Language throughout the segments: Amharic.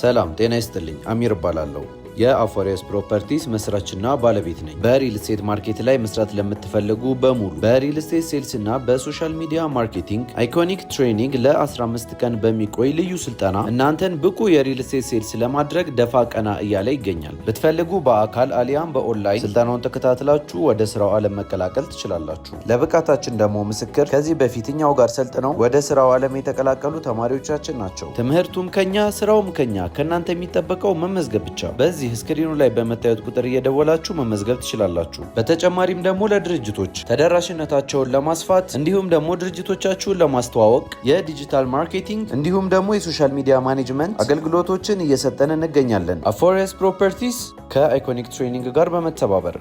ሰላም ጤና ይስጥልኝ። አሚር እባላለሁ። የአፎሪያስ ፕሮፐርቲስ መስራችና ባለቤት ነኝ። በሪል ስቴት ማርኬት ላይ መስራት ለምትፈልጉ በሙሉ በሪል ስቴት ሴልስ እና በሶሻል ሚዲያ ማርኬቲንግ አይኮኒክ ትሬኒንግ ለ15 ቀን በሚቆይ ልዩ ስልጠና እናንተን ብቁ የሪል ስቴት ሴልስ ለማድረግ ደፋ ቀና እያለ ይገኛል። ብትፈልጉ በአካል አሊያም በኦንላይን ስልጠናውን ተከታትላችሁ ወደ ስራው ዓለም መቀላቀል ትችላላችሁ። ለብቃታችን ደግሞ ምስክር ከዚህ በፊትኛው ጋር ሰልጥነው ወደ ስራው ዓለም የተቀላቀሉ ተማሪዎቻችን ናቸው። ትምህርቱም ከኛ ስራውም ከኛ ከእናንተ የሚጠበቀው መመዝገብ ብቻ። በዚህ ስክሪኑ ላይ በመታየት ቁጥር እየደወላችሁ መመዝገብ ትችላላችሁ። በተጨማሪም ደግሞ ለድርጅቶች ተደራሽነታቸውን ለማስፋት እንዲሁም ደግሞ ድርጅቶቻችሁን ለማስተዋወቅ የዲጂታል ማርኬቲንግ እንዲሁም ደግሞ የሶሻል ሚዲያ ማኔጅመንት አገልግሎቶችን እየሰጠን እንገኛለን። አፎሪያስ ፕሮፐርቲስ ከአይኮኒክ ትሬኒንግ ጋር በመተባበር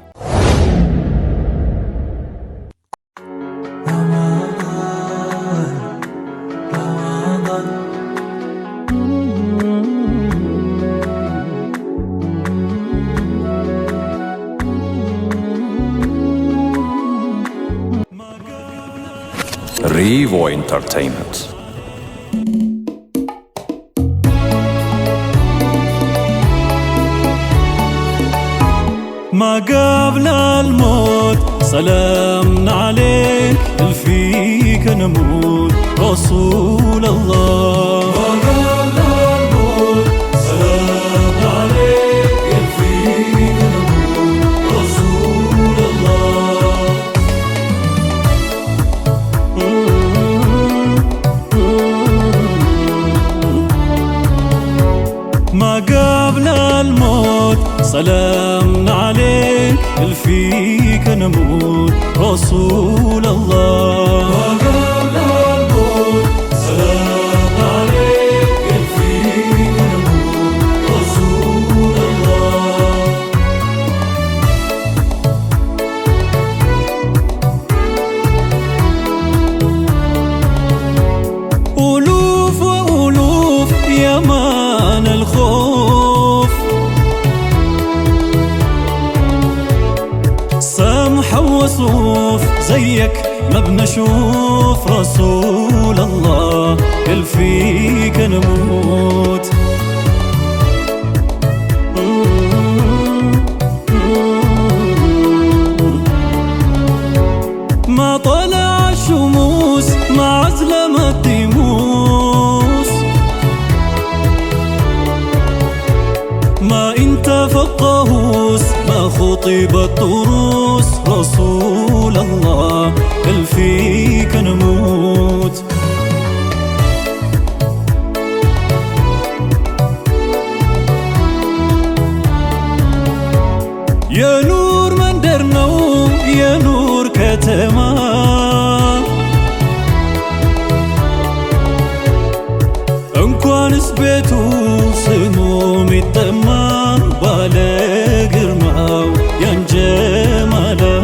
Revo Entertainment. ما قبل الموت سلامنا عليك الفيك نموت رسول الله. ما قبل الموت سلامنا عليك الفيك نموت رسول الله. ما قبل الموت سلامنا عليك الفيك نموت رسول الله. ما قبل الموت سلامنا عليك الفيك نموت رسول الله. ألوف وألوف يمان الخوف سمحة وصوف زيك ما بنشوف رسول الله اللي فيك نموت. ما طلع الشموس ما أزلمت دموس ما انت فقهوس ما خطب الطروس رسول الله اللي فيك نموت. يا نور مندرنا يا نور كتما እንኳንስ ቤቱ ስሙ ሚጠማ ባለ ግርማው ያንጀማለው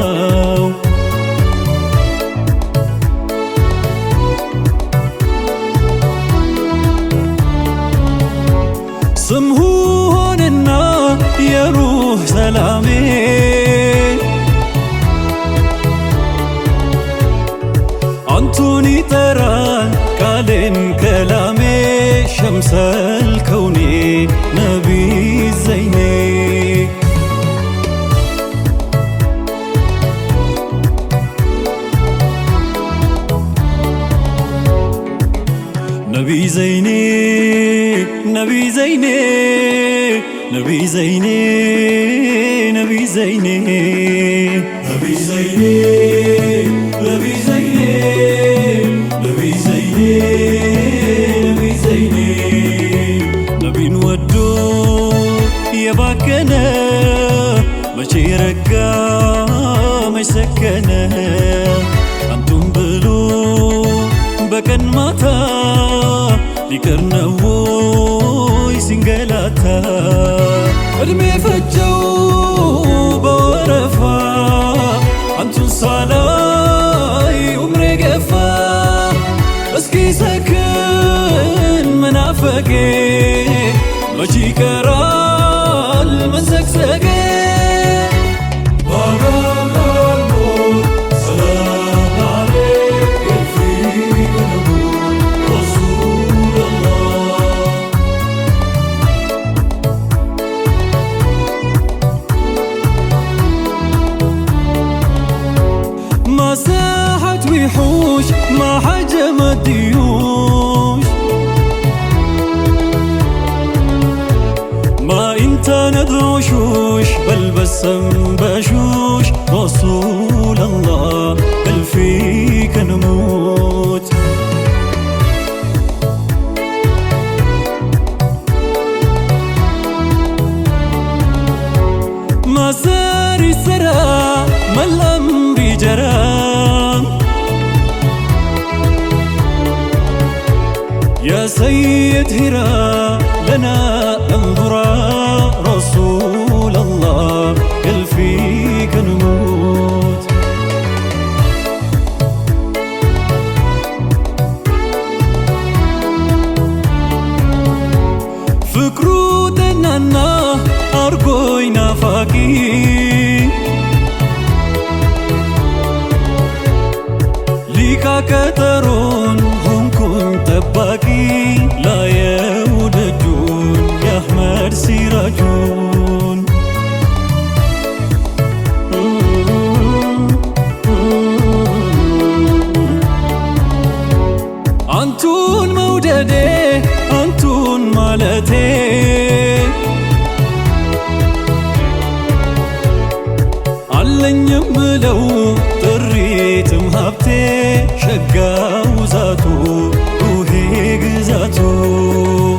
ስምሁ ሆነና የሩህ ሰላሜ አንቱን ይጠራል ቃሌን ከላሜ شمس الكون نبي زيني. نبي زيني نبي زيني نبي زيني نبي زيني نبي زيني نبي زيني نبي زيني نبين ودو يباكنا ماشي رقا مش سكنا انتم بلو بكن ماتا لكرنو يسنقلاتا ادمي فجو بورفا انتم صالاي عمري قفا اسكي سكن منافقي ماشي كرال من سكسكي. بارم الموت سلام عليك الفيك نموت رسول الله. ندعوشوش بل بسم بشوش رسول الله بل فيك نموت ما ساري سرى ما الأمر جرى يا سيد هرا لنا انظرا رسول الله قل فيك نموت فكرو تنانا أرقوي نافاقي ليكا كترون هم كنت باقي لا يودجون يا أحمد سراجون أنتون موددي أنتون مالتي علن يملو طريتم هبتي شقاو ذاتو روحي قزاتو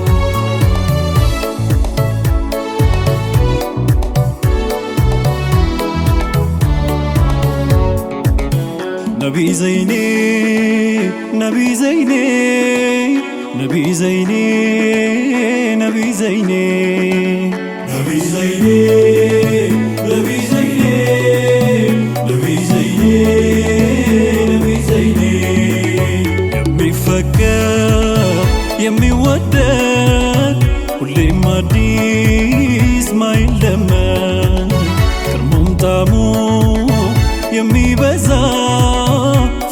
نبي زيني نبي زيني نبي زيني نبي زيني نبي زيني نبي زيني نبي زيني نبي زيني يمي فكر يمي ودك واللي ما ديس ما يلمن كرمم طعمو يمي بزا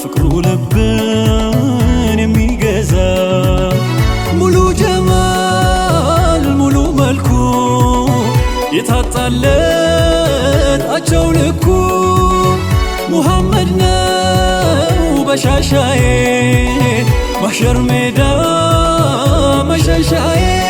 فكرو لبن يمي جزا ملو جمال ملو ملكو يتعطلت أجولكو محمد نو بشاشاي محشر ميدا مشاشاي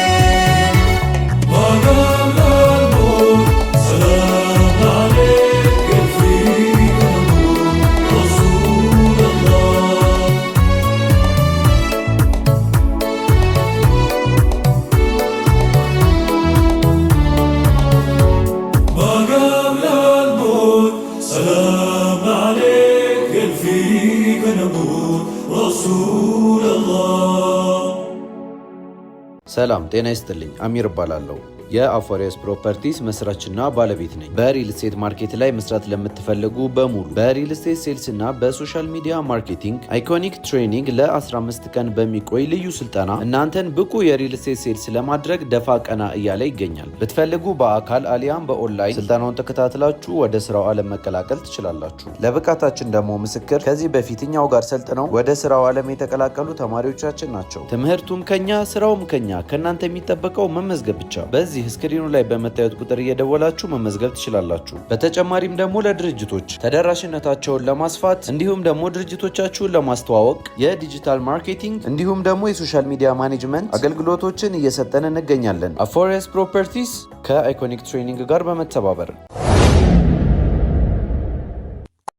مقام الموت سلام عليك فيك نموت رسول الله مقام الموت سلام عليك فيك نموت رسول الله ሰላም ጤና ይስጥልኝ። አሚር እባላለሁ። የአፎሬስ ፕሮፐርቲስ መስራችና ባለቤት ነኝ። በሪል ስቴት ማርኬት ላይ መስራት ለምትፈልጉ በሙሉ በሪል ስቴት ሴልስ እና በሶሻል ሚዲያ ማርኬቲንግ አይኮኒክ ትሬኒንግ ለ15 ቀን በሚቆይ ልዩ ስልጠና እናንተን ብቁ የሪል ስቴት ሴልስ ለማድረግ ደፋ ቀና እያለ ይገኛል። ብትፈልጉ በአካል አሊያም በኦንላይን ስልጠናውን ተከታትላችሁ ወደ ስራው ዓለም መቀላቀል ትችላላችሁ። ለብቃታችን ደግሞ ምስክር ከዚህ በፊትኛው ጋር ሰልጥነው ወደ ስራው ዓለም የተቀላቀሉ ተማሪዎቻችን ናቸው። ትምህርቱም ከኛ ስራውም ከኛ ከእናንተ የሚጠበቀው መመዝገብ ብቻ። በዚህ ስክሪኑ ላይ በመታየት ቁጥር እየደወላችሁ መመዝገብ ትችላላችሁ። በተጨማሪም ደግሞ ለድርጅቶች ተደራሽነታቸውን ለማስፋት እንዲሁም ደግሞ ድርጅቶቻችሁን ለማስተዋወቅ የዲጂታል ማርኬቲንግ እንዲሁም ደግሞ የሶሻል ሚዲያ ማኔጅመንት አገልግሎቶችን እየሰጠን እንገኛለን። አፎሬስ ፕሮፐርቲስ ከአይኮኒክ ትሬኒንግ ጋር በመተባበር